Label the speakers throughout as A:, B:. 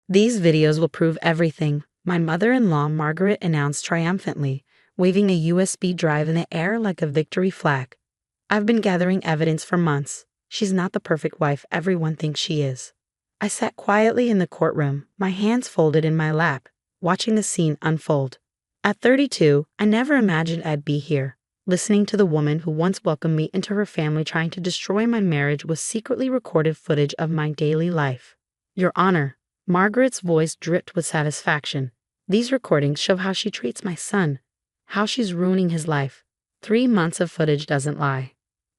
A: These videos will prove everything, my mother-in-law Margaret announced triumphantly, waving a USB drive in the air like a victory flag. I've been gathering evidence for months. She's not the perfect wife everyone thinks she is. I sat quietly in the courtroom, my hands folded in my lap, watching the scene unfold. At 32, I never imagined I'd be here, listening to the woman who once welcomed me into her family trying to destroy my marriage with secretly recorded footage of my daily life. Your Honor, Margaret's voice dripped with satisfaction. These recordings show how she treats my son, how she's ruining his life. 3 months of footage doesn't lie.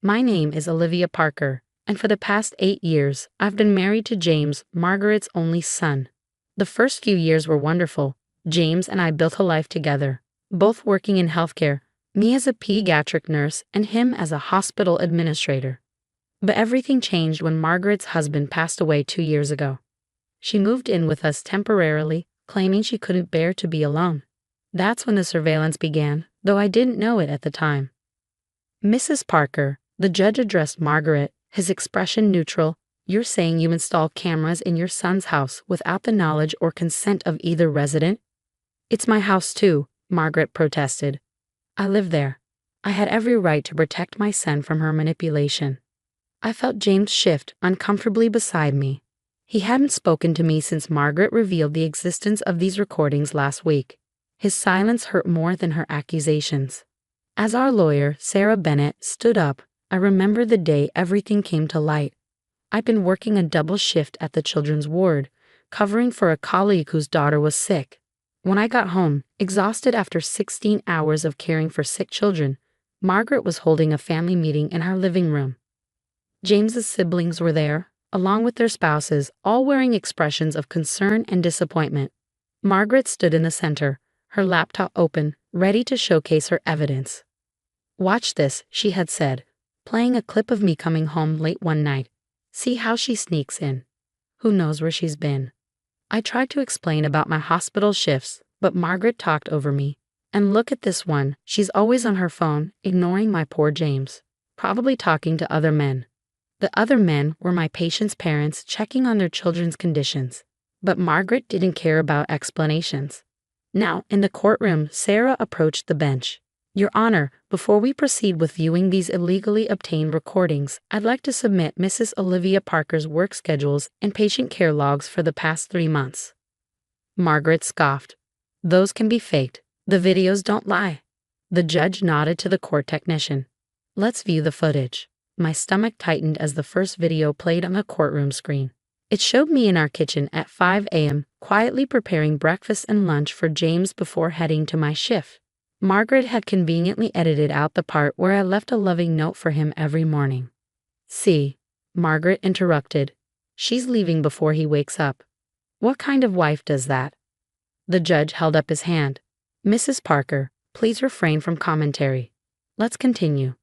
A: My name is Olivia Parker, and for the past 8 years, I've been married to James, Margaret's only son. The first few years were wonderful. James and I built a life together, both working in healthcare, me as a pediatric nurse and him as a hospital administrator. But everything changed when Margaret's husband passed away 2 years ago. She moved in with us temporarily, claiming she couldn't bear to be alone. That's when the surveillance began, though I didn't know it at the time. Mrs. Parker, the judge addressed Margaret, his expression neutral. You're saying you installed cameras in your son's house without the knowledge or consent of either resident? It's my house too, Margaret protested. I live there. I had every right to protect my son from her manipulation. I felt James shift uncomfortably beside me. He hadn't spoken to me since Margaret revealed the existence of these recordings last week. His silence hurt more than her accusations. As our lawyer, Sarah Bennett, stood up, I remember the day everything came to light. I'd been working a double shift at the children's ward, covering for a colleague whose daughter was sick. When I got home, exhausted after 16 hours of caring for sick children, Margaret was holding a family meeting in our living room. James's siblings were there, along with their spouses, all wearing expressions of concern and disappointment. Margaret stood in the center, her laptop open, ready to showcase her evidence. Watch this, she had said, playing a clip of me coming home late one night. See how she sneaks in. Who knows where she's been? I tried to explain about my hospital shifts, but Margaret talked over me. And look at this one, she's always on her phone, ignoring my poor James, probably talking to other men. The other men were my patients' parents checking on their children's conditions. But Margaret didn't care about explanations. Now, in the courtroom, Sarah approached the bench. Your Honor, before we proceed with viewing these illegally obtained recordings, I'd like to submit Mrs. Olivia Parker's work schedules and patient care logs for the past 3 months. Margaret scoffed. Those can be faked. The videos don't lie. The judge nodded to the court technician. Let's view the footage. My stomach tightened as the first video played on the courtroom screen. It showed me in our kitchen at 5 a.m., quietly preparing breakfast and lunch for James before heading to my shift. Margaret had conveniently edited out the part where I left a loving note for him every morning. See, Margaret interrupted. She's leaving before he wakes up. What kind of wife does that? The judge held up his hand. Mrs. Parker, please refrain from commentary. Let's continue.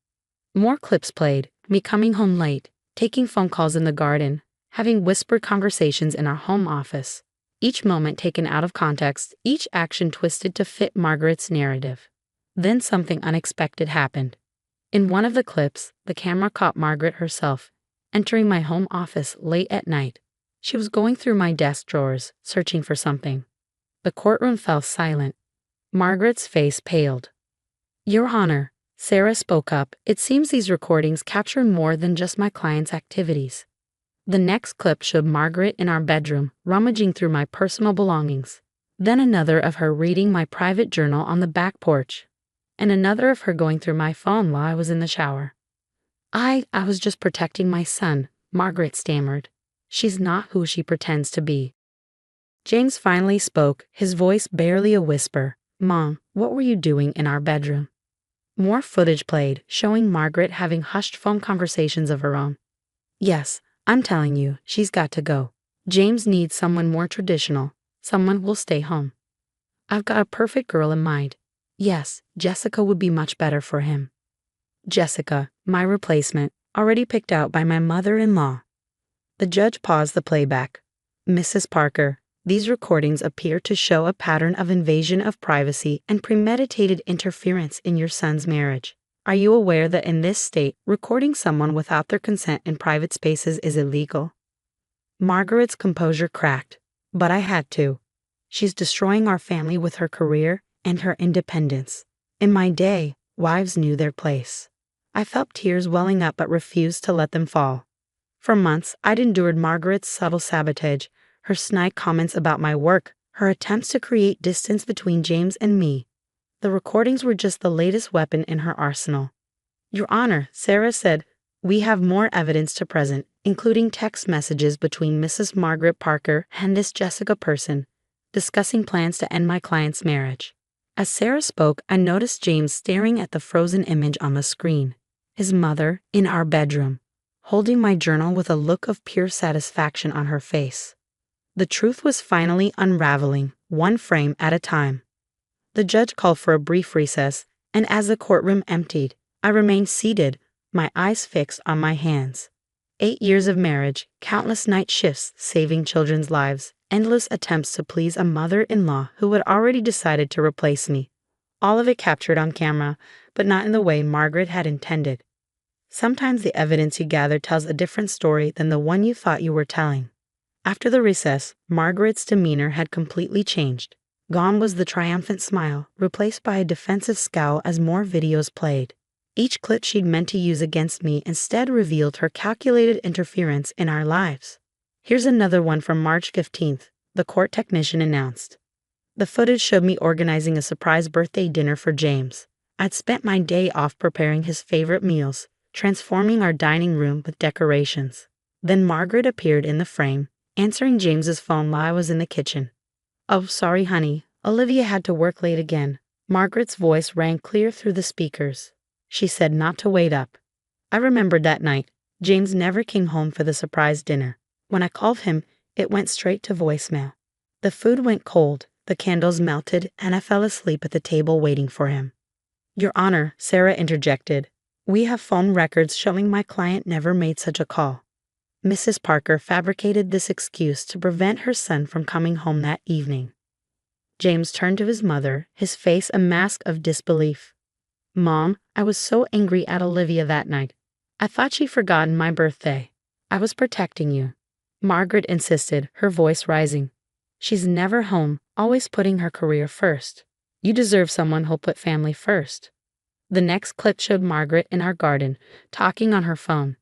A: More clips played, me coming home late, taking phone calls in the garden, having whispered conversations in our home office. Each moment taken out of context, each action twisted to fit Margaret's narrative. Then something unexpected happened. In one of the clips, the camera caught Margaret herself, entering my home office late at night. She was going through my desk drawers, searching for something. The courtroom fell silent. Margaret's face paled. Your Honor, Sarah spoke up, it seems these recordings capture more than just my client's activities. The next clip showed Margaret in our bedroom, rummaging through my personal belongings. Then another of her reading my private journal on the back porch. And another of her going through my phone while I was in the shower. I was just protecting my son, Margaret stammered. She's not who she pretends to be. James finally spoke, his voice barely a whisper. Mom, what were you doing in our bedroom? More footage played, showing Margaret having hushed phone conversations of her own. Yes, I'm telling you, she's got to go. James needs someone more traditional, someone who'll stay home. I've got a perfect girl in mind. Yes, Jessica would be much better for him. Jessica, my replacement, already picked out by my mother-in-law. The judge paused the playback. Mrs. Parker, these recordings appear to show a pattern of invasion of privacy and premeditated interference in your son's marriage. Are you aware that in this state, recording someone without their consent in private spaces is illegal? Margaret's composure cracked. But I had to. She's destroying our family with her career and her independence. In my day, wives knew their place. I felt tears welling up but refused to let them fall. For months, I'd endured Margaret's subtle sabotage, her snide comments about my work, her attempts to create distance between James and me. The recordings were just the latest weapon in her arsenal. Your Honor, Sarah said, we have more evidence to present, including text messages between Mrs. Margaret Parker and this Jessica person, discussing plans to end my client's marriage. As Sarah spoke, I noticed James staring at the frozen image on the screen. His mother, in our bedroom, holding my journal with a look of pure satisfaction on her face. The truth was finally unraveling, one frame at a time. The judge called for a brief recess, and as the courtroom emptied, I remained seated, my eyes fixed on my hands. 8 years of marriage, countless night shifts saving children's lives, endless attempts to please a mother-in-law who had already decided to replace me. All of it captured on camera, but not in the way Margaret had intended. Sometimes the evidence you gather tells a different story than the one you thought you were telling. After the recess, Margaret's demeanor had completely changed. Gone was the triumphant smile, replaced by a defensive scowl as more videos played. Each clip she'd meant to use against me instead revealed her calculated interference in our lives. Here's another one from March 15th, the court technician announced. The footage showed me organizing a surprise birthday dinner for James. I'd spent my day off preparing his favorite meals, transforming our dining room with decorations. Then Margaret appeared in the frame, answering James's phone while I was in the kitchen. Oh, sorry, honey. Olivia had to work late again. Margaret's voice rang clear through the speakers. She said not to wait up. I remembered that night. James never came home for the surprise dinner. When I called him, it went straight to voicemail. The food went cold, the candles melted, and I fell asleep at the table waiting for him. Your Honor, Sarah interjected. We have phone records showing my client never made such a call. Mrs. Parker fabricated this excuse to prevent her son from coming home that evening. James turned to his mother, his face a mask of disbelief. Mom, I was so angry at Olivia that night. I thought she'd forgotten my birthday. I was protecting you. Margaret insisted, her voice rising. She's never home, always putting her career first. You deserve someone who'll put family first. The next clip showed Margaret in our garden, talking on her phone.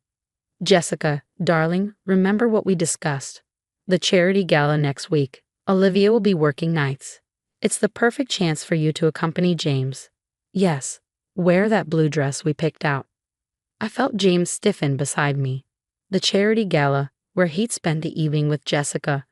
A: Jessica, darling, remember what we discussed. The charity gala next week. Olivia will be working nights. It's the perfect chance for you to accompany James. Yes, wear that blue dress we picked out. I felt James stiffen beside me. The charity gala, where he'd spend the evening with Jessica,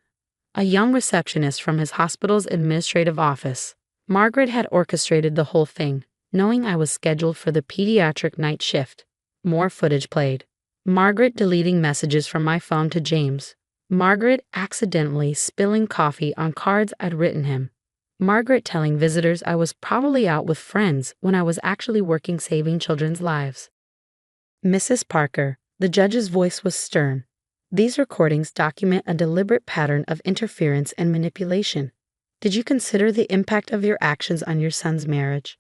A: a young receptionist from his hospital's administrative office. Margaret had orchestrated the whole thing, knowing I was scheduled for the pediatric night shift. More footage played. Margaret deleting messages from my phone to James. Margaret accidentally spilling coffee on cards I'd written him. Margaret telling visitors I was probably out with friends when I was actually working saving children's lives. Mrs. Parker, the judge's voice was stern. These recordings document a deliberate pattern of interference and manipulation. Did you consider the impact of your actions on your son's marriage?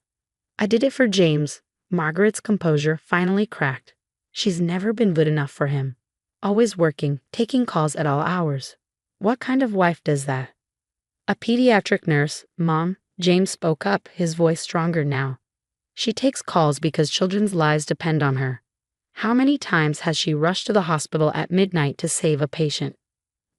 A: I did it for James. Margaret's composure finally cracked. She's never been good enough for him. Always working, taking calls at all hours. What kind of wife does that? A pediatric nurse, Mom, James spoke up, his voice stronger now. She takes calls because children's lives depend on her. How many times has she rushed to the hospital at midnight to save a patient?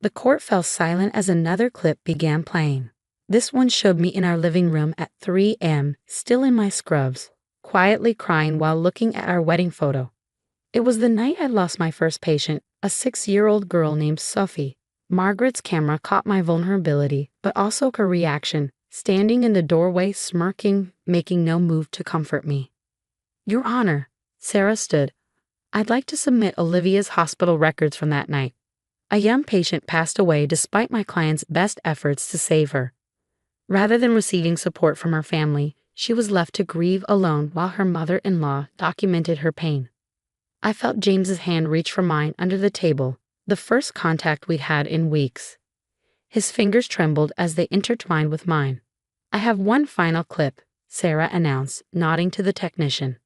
A: The court fell silent as another clip began playing. This one showed me in our living room at 3 a.m., still in my scrubs, quietly crying while looking at our wedding photo. It was the night I lost my first patient, a 6-year-old girl named Sophie. Margaret's camera caught my vulnerability, but also her reaction, standing in the doorway, smirking, making no move to comfort me. Your Honor, Sarah stood. I'd like to submit Olivia's hospital records from that night. A young patient passed away despite my client's best efforts to save her. Rather than receiving support from her family, she was left to grieve alone while her mother-in-law documented her pain. I felt James's hand reach for mine under the table, the first contact we'd had in weeks. His fingers trembled as they intertwined with mine. I have one final clip, Sarah announced, nodding to the technician.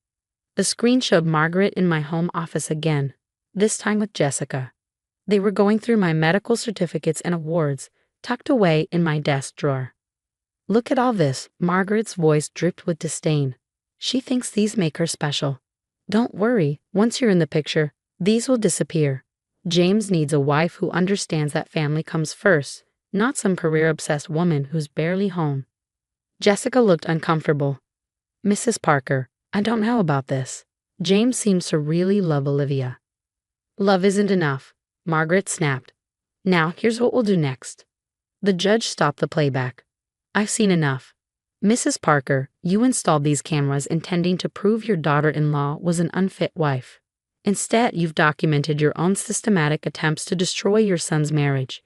A: The screen showed Margaret in my home office again, this time with Jessica. They were going through my medical certificates and awards, tucked away in my desk drawer. Look at all this, Margaret's voice dripped with disdain. She thinks these make her special. Don't worry, once you're in the picture, these will disappear. James needs a wife who understands that family comes first, not some career-obsessed woman who's barely home. Jessica looked uncomfortable. Mrs. Parker, I don't know about this. James seems to really love Olivia. Love isn't enough, Margaret snapped. Now, here's what we'll do next. The judge stopped the playback. I've seen enough. Mrs. Parker, you installed these cameras intending to prove your daughter-in-law was an unfit wife. Instead, you've documented your own systematic attempts to destroy your son's marriage.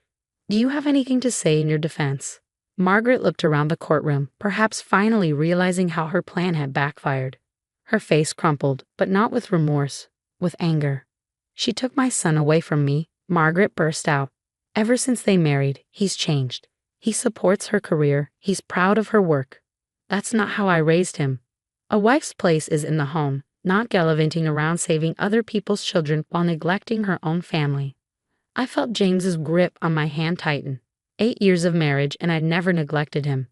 A: Do you have anything to say in your defense? Margaret looked around the courtroom, perhaps finally realizing how her plan had backfired. Her face crumpled, but not with remorse, with anger. She took my son away from me, Margaret burst out. Ever since they married, he's changed. He supports her career, he's proud of her work. That's not how I raised him. A wife's place is in the home, not gallivanting around saving other people's children while neglecting her own family. I felt James's grip on my hand tighten. 8 years of marriage and I'd never neglected him.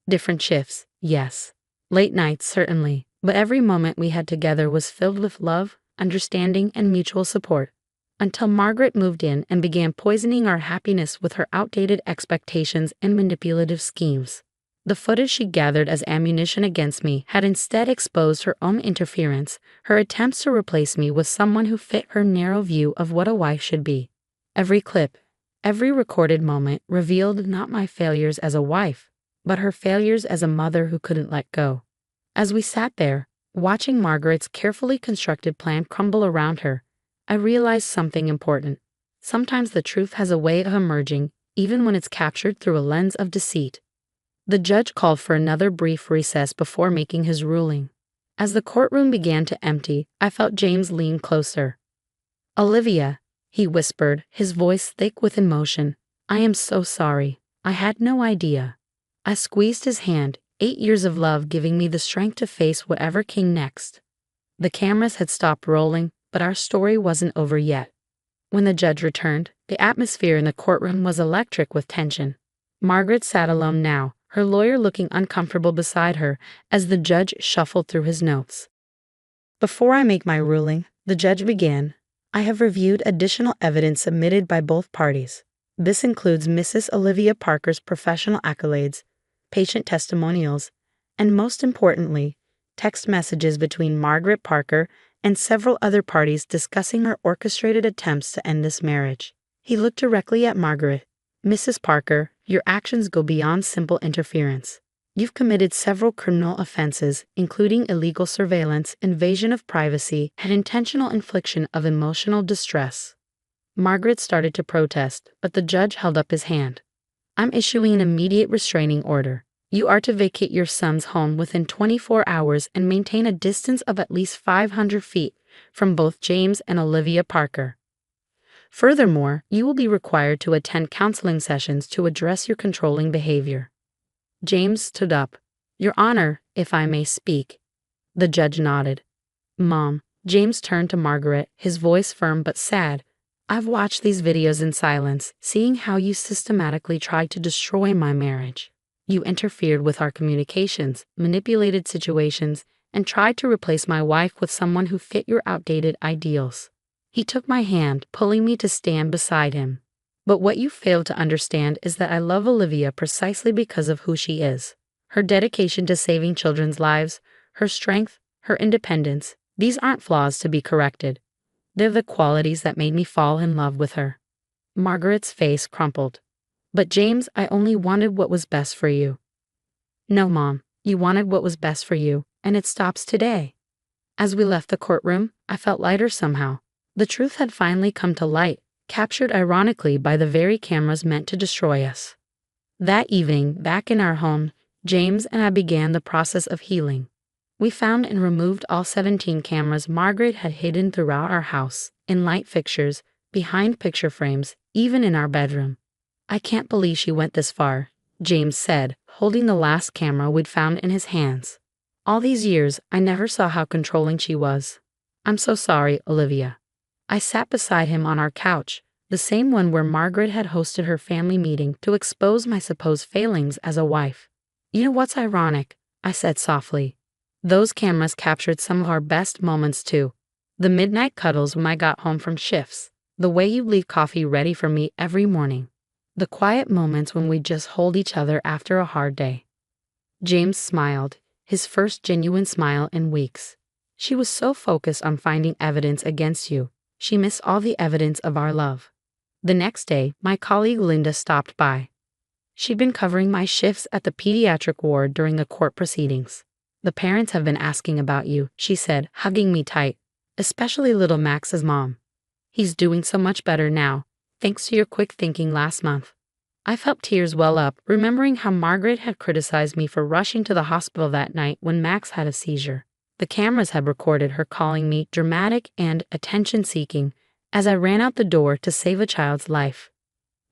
A: Different shifts, yes. Late nights, certainly, but every moment we had together was filled with love, understanding, and mutual support. Until Margaret moved in and began poisoning our happiness with her outdated expectations and manipulative schemes. The footage she gathered as ammunition against me had instead exposed her own interference, her attempts to replace me with someone who fit her narrow view of what a wife should be. Every clip, every recorded moment revealed not my failures as a wife, but her failures as a mother who couldn't let go. As we sat there, watching Margaret's carefully constructed plan crumble around her, I realized something important. Sometimes the truth has a way of emerging, even when it's captured through a lens of deceit. The judge called for another brief recess before making his ruling. As the courtroom began to empty, I felt James lean closer. Olivia, he whispered, his voice thick with emotion. I am so sorry. I had no idea. I squeezed his hand, 8 years of love giving me the strength to face whatever came next. The cameras had stopped rolling, but our story wasn't over yet. When the judge returned, the atmosphere in the courtroom was electric with tension. Margaret sat alone now, her lawyer looking uncomfortable beside her as the judge shuffled through his notes. Before I make my ruling, the judge began, I have reviewed additional evidence submitted by both parties. This includes Mrs. Olivia Parker's professional accolades, patient testimonials, and most importantly, text messages between Margaret Parker and several other parties discussing her orchestrated attempts to end this marriage. He looked directly at Margaret. Mrs. Parker, your actions go beyond simple interference. You've committed several criminal offenses, including illegal surveillance, invasion of privacy, and intentional infliction of emotional distress. Margaret started to protest, but the judge held up his hand. I'm issuing an immediate restraining order. You are to vacate your son's home within 24 hours and maintain a distance of at least 500 feet from both James and Olivia Parker. Furthermore, you will be required to attend counseling sessions to address your controlling behavior. James stood up. Your Honor, if I may speak. The judge nodded. Mom, James turned to Margaret, his voice firm but sad. I've watched these videos in silence, seeing how you systematically tried to destroy my marriage. You interfered with our communications, manipulated situations, and tried to replace my wife with someone who fit your outdated ideals. He took my hand, pulling me to stand beside him. But what you failed to understand is that I love Olivia precisely because of who she is. Her dedication to saving children's lives, her strength, her independence, these aren't flaws to be corrected. They're the qualities that made me fall in love with her. Margaret's face crumpled. But James, I only wanted what was best for you. No, Mom, you wanted what was best for you, and it stops today. As we left the courtroom, I felt lighter somehow. The truth had finally come to light, captured ironically by the very cameras meant to destroy us. That evening, back in our home, James and I began the process of healing. We found and removed all 17 cameras Margaret had hidden throughout our house, in light fixtures, behind picture frames, even in our bedroom. I can't believe she went this far, James said, holding the last camera we'd found in his hands. All these years, I never saw how controlling she was. I'm so sorry, Olivia. I sat beside him on our couch, The same one where Margaret had hosted her family meeting to expose my supposed failings as a wife. You know what's ironic? I said softly. Those cameras captured some of our best moments too. The midnight cuddles when I got home from shifts. The way you leave coffee ready for me every morning. The quiet moments when we just hold each other after a hard day. James smiled, his first genuine smile in weeks. She was so focused on finding evidence against you, she missed all the evidence of our love. The next day, my colleague Linda stopped by. She'd been covering my shifts at the pediatric ward during the court proceedings. The parents have been asking about you, she said, hugging me tight, especially little Max's mom. He's doing so much better now, thanks to your quick thinking last month. I felt tears well up, remembering how Margaret had criticized me for rushing to the hospital that night when Max had a seizure. The cameras had recorded her calling me dramatic and attention-seeking as I ran out the door to save a child's life.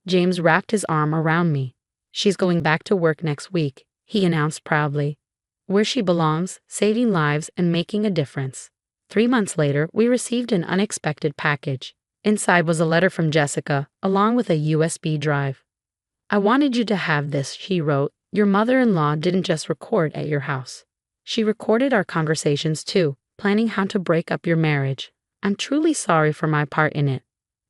A: James wrapped his arm around me. She's going back to work next week, he announced proudly. Where she belongs, saving lives and making a difference. 3 months later, we received an unexpected package. Inside was a letter from Jessica, along with a USB drive. I wanted you to have this, she wrote. Your mother-in-law didn't just record at your house. She recorded our conversations too, planning how to break up your marriage. I'm truly sorry for my part in it.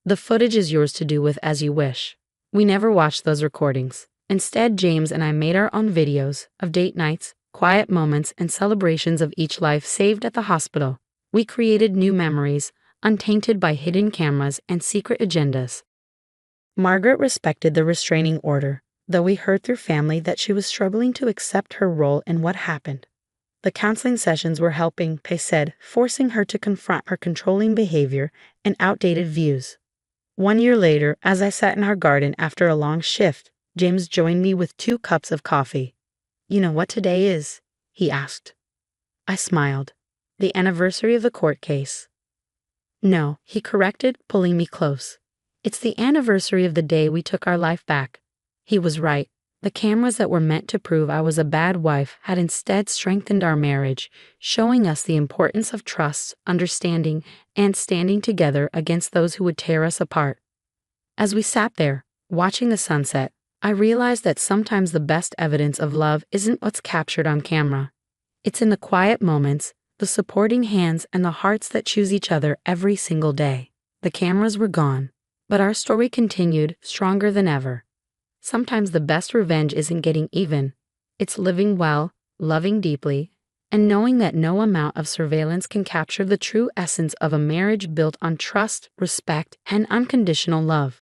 A: The footage is yours to do with as you wish. We never watched those recordings. Instead, James and I made our own videos of date nights, quiet moments, and celebrations of each life saved at the hospital. We created new memories, untainted by hidden cameras and secret agendas. Margaret respected the restraining order, though we heard through family that she was struggling to accept her role in what happened. The counseling sessions were helping, they said, forcing her to confront her controlling behavior and outdated views. 1 year later, as I sat in our garden after a long shift, James joined me with 2 cups of coffee. You know what today is? He asked. I smiled. The anniversary of the court case. No, he corrected, pulling me close. It's the anniversary of the day we took our life back. He was right. The cameras that were meant to prove I was a bad wife had instead strengthened our marriage, showing us the importance of trust, understanding, and standing together against those who would tear us apart. As we sat there, watching the sunset, I realized that sometimes the best evidence of love isn't what's captured on camera. It's in the quiet moments, the supporting hands, and the hearts that choose each other every single day. The cameras were gone, but our story continued, stronger than ever. Sometimes the best revenge isn't getting even. It's living well, loving deeply, and knowing that no amount of surveillance can capture the true essence of a marriage built on trust, respect, and unconditional love.